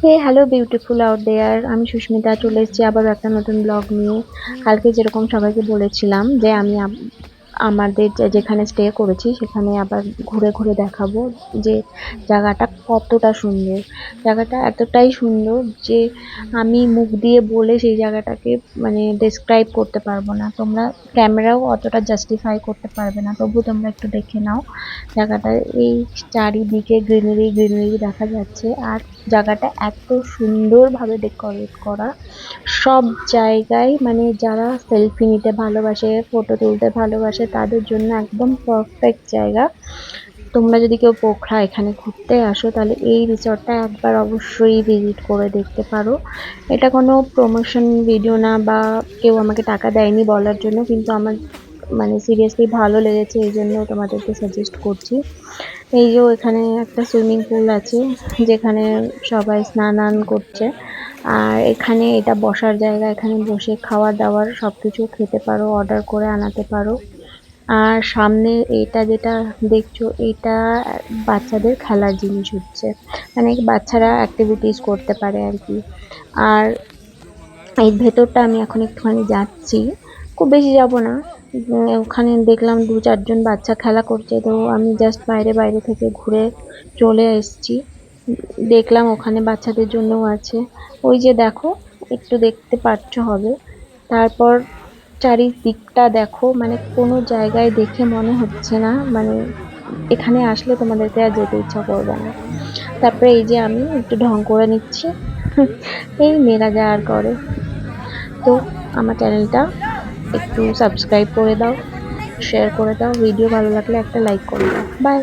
Hey hello beautiful out there, আমি সুস্মিতা চলে এসেছি আবার একটা নতুন ব্লগ নিয়ে। কালকে যেরকম সবাইকে বলেছিলাম যে আমি আমাদের যেখানে স্টে করেছি সেখানে আবার ঘুরে ঘুরে দেখাবো যে জায়গাটা কতটা সুন্দর। জায়গাটা এতটাই সুন্দর যে আমি মুখ দিয়ে বলে সেই জায়গাটাকে মানে ডেসক্রাইব করতে পারবো না। তোমরা ক্যামেরাও অতটা জাস্টিফাই করতে পারবে না, তবু তোমরা একটু দেখে নাও জায়গাটা। এই চারিদিকে গ্রিনারি গ্রিনারি দেখা যাচ্ছে, আর জায়গাটা এত সুন্দরভাবে ডেকোরেট করা। সব জায়গায় মানে যারা সেলফি নিতে ভালোবাসে, ফটো তুলতে ভালোবাসে, তাদের জন্য একদম পারফেক্ট জায়গা। তোমরা যদি কেউ পোখরা এখানে ঘুরতে আসো তাহলে এই রিসর্টটা একবার অবশ্যই ভিজিট করে দেখতে পারো। এটা কোনো প্রমোশন ভিডিও না, বা কেউ আমাকে টাকা দেয়নি বলার জন্য, কিন্তু আমার মানে সিরিয়াসলি ভালো লেগেছে, এই জন্য তোমাদেরকে সাজেস্ট করছি। এই যে এখানে একটা সুইমিং পুল আছে যেখানে সবাই স্নান করছে, আর এখানে এটা বসার জায়গা, এখানে বসে খাওয়ার দাওয়ার সবকিছু খেতে পারো, অর্ডার করে আনাতে পারো। আর সামনে এটা যেটা দেখছো এটা বাচ্চাদের খেলার জিনিস হচ্ছে, মানে বাচ্চারা অ্যাক্টিভিটিস করতে পারে আর কি। আর এই ভেতরটা আমি এখন একটুখানি যাচ্ছি, খুব বেশি যাব না। ওখানে দেখলাম 2-4 জন বাচ্চা খেলা করছে, তো আমি জাস্ট বাইরে বাইরে থেকে ঘুরে চলে এসেছি। দেখলাম ওখানে বাচ্চাদের জন্যও আছে, ওই যে দেখো, একটু দেখতে পাচ্ছ হবে। তারপর চারিদিকটা দেখো, মানে কোনো জায়গায় দেখে মনে হচ্ছে না মানে এখানে আসলে তোমাদেরকে আর যেতে ইচ্ছা করবে না। তারপরে এই যে আমি একটু ঢং করে নিচ্ছি এই মেয়েরা যা আর করে। তো আমার চ্যানেলটা একটু সাবস্ক্রাইব করে দাও, শেয়ার করে দাও, ভিডিও ভালো লাগলে একটা লাইক করে দাও। বাই।